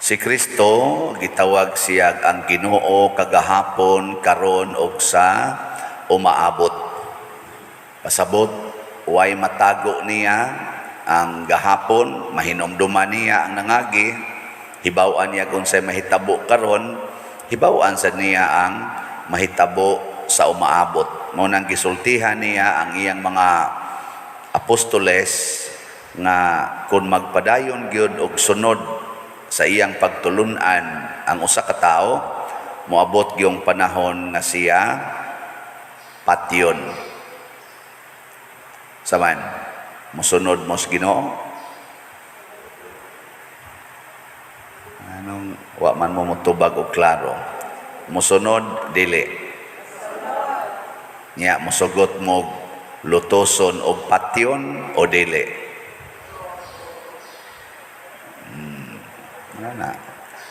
Si Kristo gitawag siya ang Ginoo kagahapon, karon ug sa umaabot. Pasabot way matago niya ang gahapon, mahinumduman niya ang nangagi, hibaw-an niya kung say mahitabo karon, hibaw-an sa niya ang mahitabo sa umaabot. Mo nang gisultihan niya ang iyang mga apostoles nga kung magpadayon gyud og sunod sa iyang pagtulunan ang usa ka tawo, moabot gyung panahon nga siya patyon. Saman, musunod mo sa Ginoo. Anong wa man mo mutubag og klaro. Musunod dili. Nya musugot mo lutoson og patyon o dili.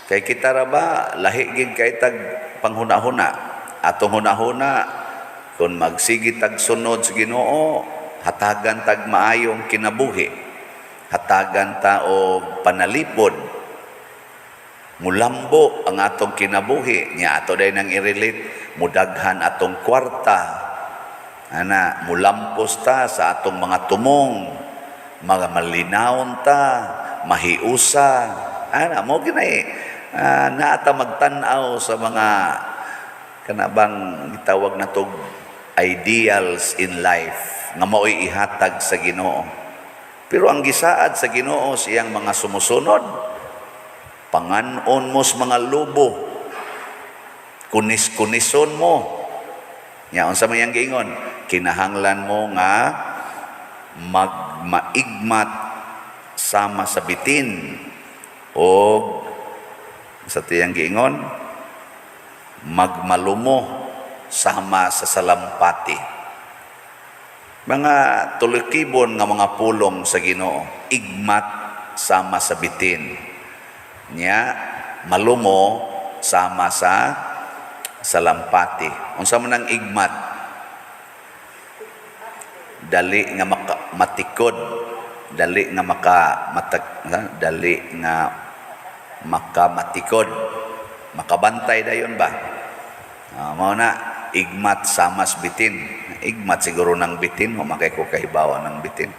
Kay kita ra ba lahi gid kay tag panghuna-huna. Atong hunahuna kun magsigit tag sunod sa Ginoo, hatagan tag maayong kinabuhi. Hatagan ta og panalipod. Mulambo ang atong kinabuhi. Nya ato day nang i-relate, mudaghan atong kwarta. Ana, mulampos ta sa atong mga tumong, mga malinawon ta, mahiusa. Ana, mo ginay naata magtan-aw sa mga kanabang gitawag na tog ideals in life nga mao'y ihatag sa Ginoo. Pero ang gisaad sa Ginoo siyang mga sumusunod, panganon mo sa mga lubo, kunis-kunison mo. Nya unsa man yang giingon, kinahanglan mo nga magmaigmat sama sa bitin o sa tiyang giingon, magmalumo sama sa salampati. Mga tulikibon nga mga pulong sa Ginoo, igmat sama sa bitin. Nya malumo sama sa salampati. Unsa man ang igmat? Dali nga matikod, dali nga makamatikod, makabantay dayon ba? Mao na igmat samas bitin. Igmat siguro ng bitin, o makay ko kahibawa ng bitin.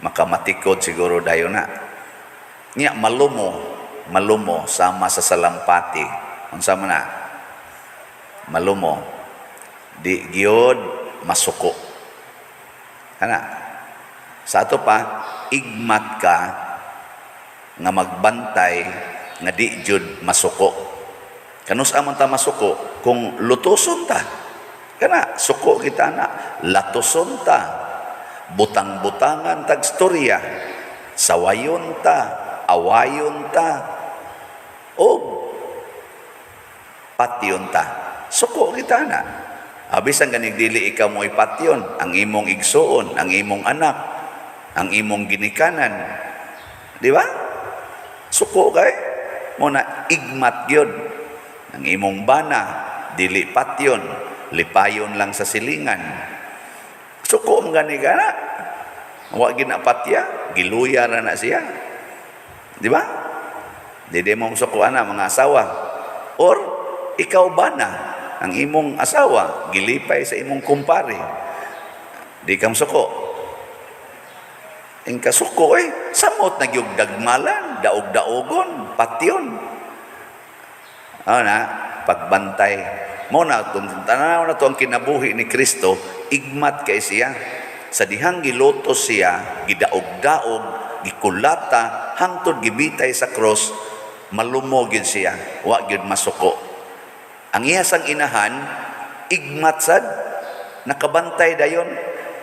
Makamatikod siguro dayon na. Nya malumo sama sa salampati. Unsa man na? Malumo di gyud masuko. Kana sa ato pa, igmat ka nga magbantay nga di jud masuko. Kanus amon ta masuko kung lutuson ta. Kana suko kita na, latuson ta. Butang-butangan tag storya. Sawayon ta, awayon ta. O patyon ta. Suko kita na. Abis ang ganing dili ikaw mo ipatyon, ang imong igsuon, ang imong anak, ang imong ginikanan. Di ba? Suko kay mo na igmat gyud. Ang imong bana dili patyon, lipayon lang sa silingan. Suko ang gani kana. Wa ginapatya, giluya ra na siya. Di ba? Di mo suko ana mga asawa. Or ikaw bana ang imong asawa gilipay sa imong kumpare. Di kam suko. Ang kasuko samot na gyud dagmalan, daog-daogon, patyon. Na pagbantay mo na tanaw na to ang kinabuhi ni Kristo, igmat kay siya. Sa dihang gilotos siya, gidaog-daog, gikulata, hangtod gibitay sa cross, malumo gyud siya, wa gyud masuko. Ang iyasang inahan, igmat sad, nakabantay dayon,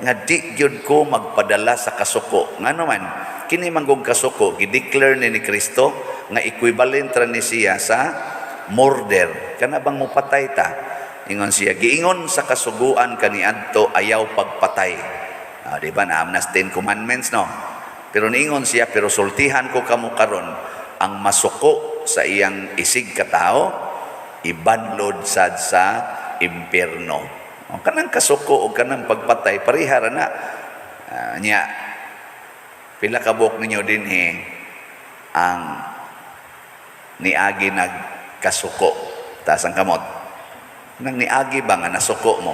nga di gyud ko magpadala sa kasuko. Nga naman, kini manggong kasuko, gideclare ni Kristo, nga equivalent ra ni siya sa murder. Kana bang mupatay ta? Ingon siya, giingon sa kasuguan kaniadto ayaw pagpatay. Di ba na amnas 10 commandments, no? Pero niingon siya, pero sultihan ko kamo karon, ang masuko sa iyang isig katao, ibanlod sad sa impierno. Kanang kasuko o kanang pagpatay, parihara na. Nya, pila ka buok ninyo din ang niagi nagkasuko taas ang kamot. Nang niagi ba nga nasuko mo?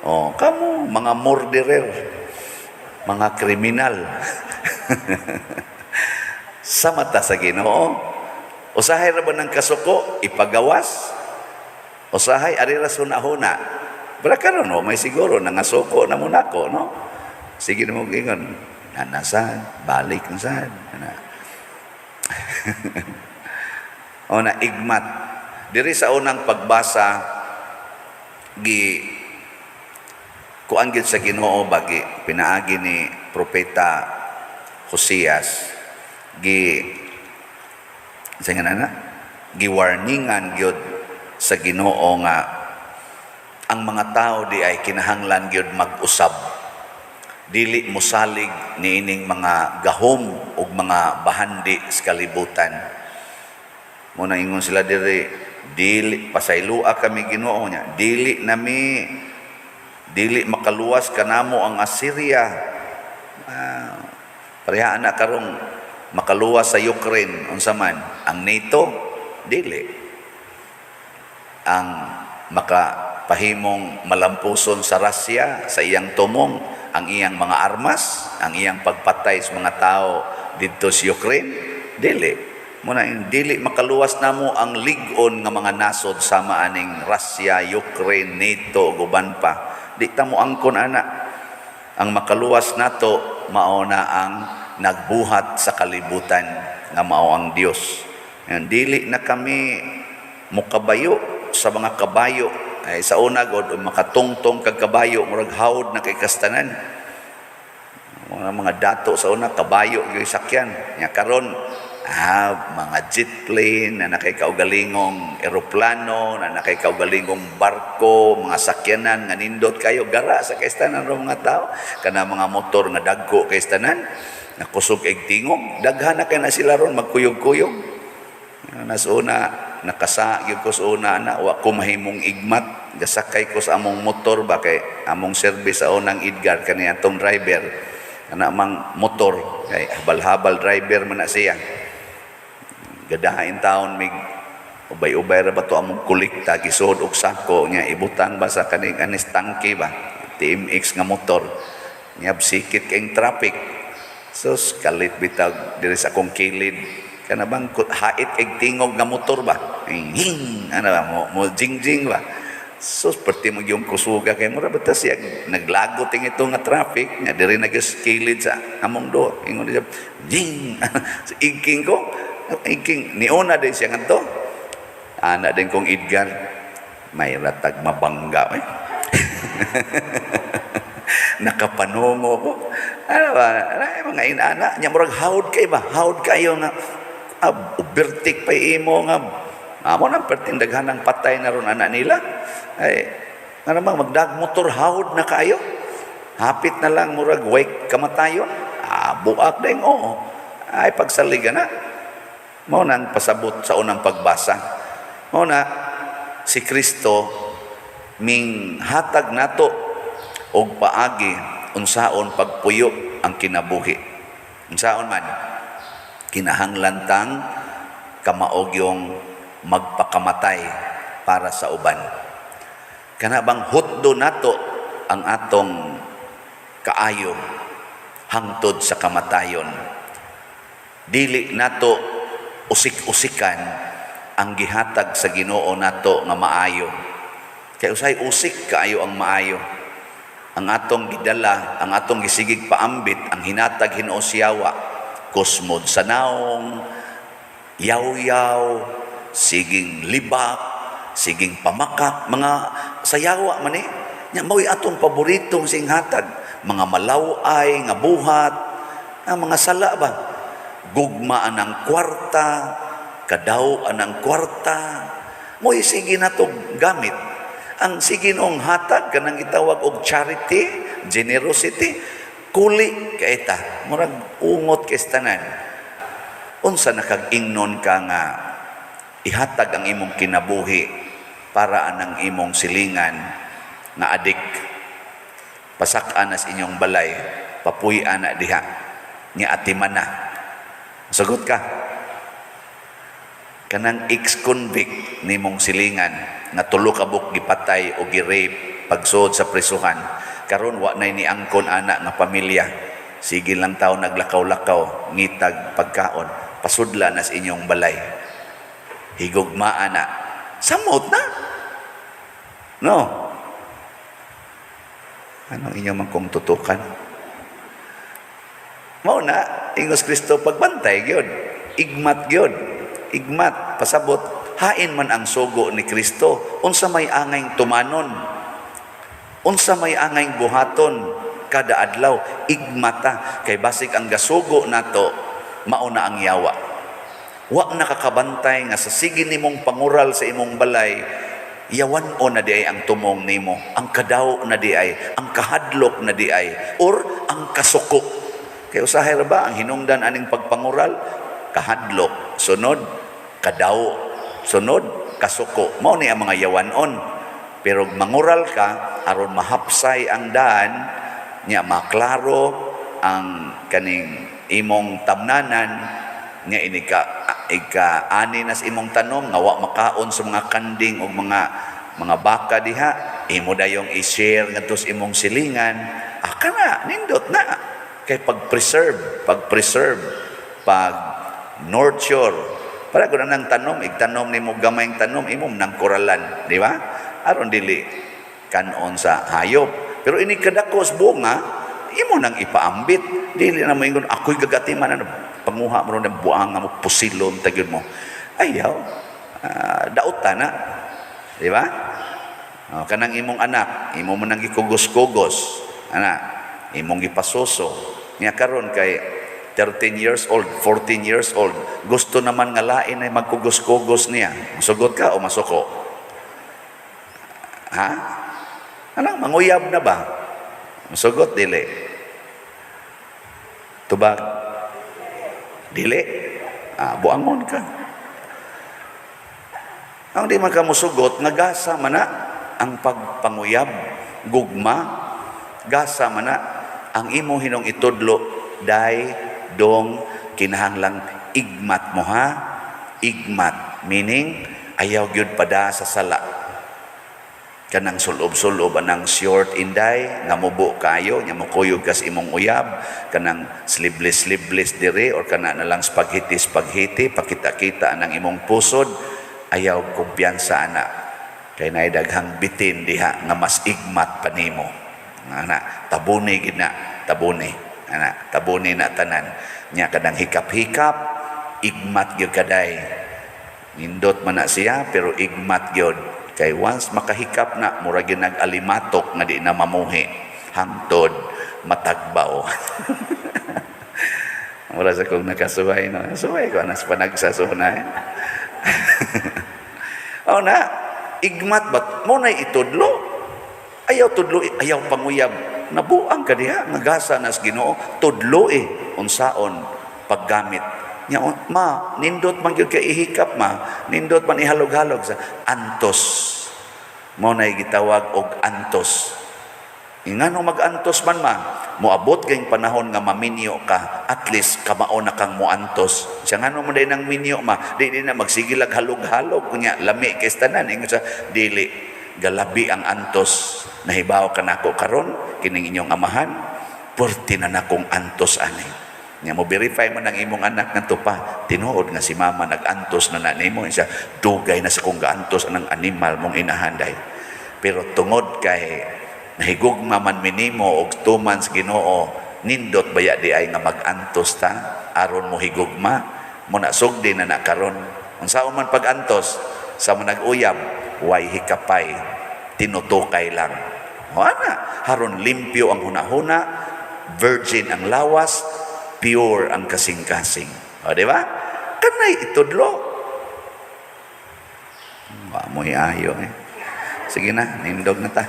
Oh, kamo mga murderer, mga kriminal. Sa mata sa Ginoo, usahay ra ba ng kasuko ipagawas? Usahay ari ra sunahuna. Bara karon no, may siguro nangasuko na muna ko, no? Sige na mo gingon, nanasan, balik na saan. O na igmat. Diri sa unang pagbasa, kuan gid sa Ginoo bagi pinaagi ni propeta Hosias, giwarningan gyud sa Ginoo nga ang mga tao di ay kinahanglan gyud mag-usab, dili mosalig niining mga gahom ug mga bahandi sa kalibutan. Muna ingon sila diri, dili pasaylua kami Ginoo nya, dili makaluwas kanamo ang Assyria. Pareha na karong makaluwas sa Ukraine unsa man ang NATO, dili ang makapahimong malampuson sa Russia sa iyang tumong ang iyang mga armas, ang iyang pagpatay sa mga tao didto sa Ukraine, dili. Muna dili makaluwas namo ang lig-on nga mga nasod sama aning Russia, Ukraine, NATO ug uban pa. Di ta mo angkon ana. Ang makaluwas nato mao na ang nagbuhat sa kalibutan nga mao ang Dios. Dili na kami mukabayo sa mga kabayo. Ay sa una god makatungtong kag kabayo murag hawd na kay kastanan. Mga dato sa una kabayo gyud sakyan. Nya karon mga jet plane na nakay kaugalingong eroplano, na nakay kaugalingong barko, mga sakyanan nga nindot kayo gara sa kaistanan ro mga tao, kana mga motor nga dagko kaistanan nakusog eg tingog, daghan na kay na sila ron magkuyog-kuyog. Nasuna nakasa gyud ko sa una na wa ko mahimong igmat, gasakay ko sa among motor ba kay among service sa unang Edgar kani atong driver ana mang motor kay habal-habal driver man na siya. Gadahain taon mig ubay-ubay ra ba to among kolekta gisod og sako nya ibutang ba sa kaning anis tangke ba TMX nga motor nya sikit kay traffic. Sus kalit bitag diri sa akong kilid kana bang hait eg tingog nga motor ba ana ba mo jingjing ba. Sus perti mo yung kusuga kay mura bata siya naglagot ting ito nga traffic nya diri nagaskilid sa among do ingon siya jing sa igking ko iking niuna din siya ngadto ana din kong Edgar may ratag mabangga nakapanungo ko ano ba mga inana nya murag hawd kay ba hawd kayo nga ubertik pa imo nga amo nang pertindaghan ng patay na ron anak nila ay nga namang magdag motor hawd na kayo hapit na lang murag wake kamatayon buak ding oo ay pagsaliga na. Mao nang pasabot sa unang pagbasa. Mao na si Kristo ming hatag nato og paagi unsaon pagpuyo ang kinabuhi. Unsaon man kinahanglan tang kamaog yung magpakamatay para sa uban. Kana bang hutdo nato ang atong kaayo hangtod sa kamatayon. Dili nato usik-usikan ang gihatag sa Ginoo nato nga maayo. Kay usay usik kaayo ang maayo. Ang atong gidala, ang atong gisigig paambit, ang hinatag Ginoo siyawa, kusmod sa naong, yaw-yaw, siging libak, siging pamakak, mga sayawa man nya mao'y atong paboritong sing hatag, mga malaway nga buhat, mga sala ba? Gugmaan ang kwarta, kadaw ang kwarta, mo'y sige na itong gamit. Ang sige nung hatag, kanang itawag og charity, generosity, kuli kaita, murag ungot kaistanan. Unsa nakag-ingnon ka nga, ihatag ang imong kinabuhi para anang imong silingan nga adik. Pasak-an as inyong balay, papuy-an na diha, nga atiman na. Sagot ka. kanang ex-convict nimong silingan nga tulo ka buk gipatay o gi-rape pagsud sa prisuhan, karon wa nay ni angkon anak nga pamilya, sige lang taw naglakaw-lakaw ngitag pagkaon, pasudla nas inyong balay, higugmaan na, samot na, no? Anong inyong mangkong tutukan? Mao na ingos Kristo pagbantay gyud, igmat gyud, igmat pasabot hain man ang sugo ni Kristo, unsa may angay tumanon, unsa may angay buhaton kada adlaw, igmata kay basig ang gasugo nato mao na ang yawa. Wa nakakabantay nga sa sige nimong pangural sa imong balay, yawan o na di ay ang tumong nimo, ang kadaw na di ay, ang kahadlok na di ay, or ang kasuko. Kaya usahay ra ba ang hinungdan aning pagpangural? Kahadlok, sunod kadaw, sunod kasuko. Mao ni ang mga yawanon. Pero mangural ka aron mahapsay ang daan nya, maklaro ang kaning imong tamnanan nya, ini ka ani nas imong tanom nga wa makaon sa mga kanding o mga baka diha, imo dayong i-share ngadto sa imong silingan, aka na nindot na kay pag-preserve, pag nurture para kun nang tanom, igtanom nimo gamayng tanom, imong nang kuralan, di ba? Aron dili kanon sa hayop. Pero ini kadakos bunga, imo nang ipaambit, dili na moingon ako'y gagatiman na panguha mo ng buang mo pusilon tagyod mo. Ayaw, dauta na, di ba? Kanang imong anak, imo mo nang gikugos-kugos, anak, imong gipasuso. Nya karon kay 13 years old, 14 years old, gusto naman nga lain ay magkugos-kugos niya. Masugot ka o masuko? Ha? Anong manguyab na ba? Masugot, dili. Tubag? Dili. Buangon ka. Ang di man ka musugot, nagasa man na ang pagpanguyab, gugma, gasa man na ang imo hinong itudlo, day, dong, kinahanglang igmat mo ha? Igmat, meaning, ayaw gyud pada sa sala. Kanang sulob-sulob, anang short inday, nga mubo kayo, nga mukuyog kas imong uyab, kanang sleeveless dire, or kana na lang spaghetti, pakita-kita anang imong pusod, ayaw kumpiyansa na. Kay naay daghang bitin diha, nga mas igmat pa nimo. Ana, tabuni gid na, tabuni. Ana, tabuni na tanan. Nya kadang hikap-hikap, igmat gyud kaday. Nindot man na siya, pero igmat gyud. Kay once makahikap na, murag yun nag-alimatok nga di na mamuhi. Hangtod, matagbaw. Mura sa kong nakasuway, no? Suway ko, anas panagsasunay. O na, igmat ba? Muna'y itudlo. Ayaw tudlo, ayaw panguyab. Nabuang ka diha, nagasa nas Ginoo, tudlo unsaon paggamit. Nya ma, nindot man gyud kay ihikap ma, nindot man ihalog-halog sa antos. Mao nay gitawag og antos. Ingano mag-antos man ma, moabot kay panahon nga maminyo ka, at least kamao na kang moantos. Siya ngano mo day nang minyo ma, di na magsigilag halog-halog kunya lami kay tanan ingon sa dili galabi ang antos. Nahibaw ka nako karon kining inyong amahan, purti na nakong antos ani. Nya mo verify mo ng imong anak nga tupa, tinuod nga si mama nag-antos na nimo, siya dugay na sa kung gaantos anang animal mong inahanday. Pero tungod kay nahigugma man minimo og 2 months Ginoo, nindot baya di ay nga mag-antos ta aron mo higugma, mo na sugdi na nakaron. Unsaon man pag-antos sa manag-uyab, way hikapay, tinutukay lang. Wala, haron limpyo ang hunahuna, virgin ang lawas, pure ang kasing-kasing. O, di ba? Kanay itudlo. Wa mo iayo eh. Sige na, nindog na ta.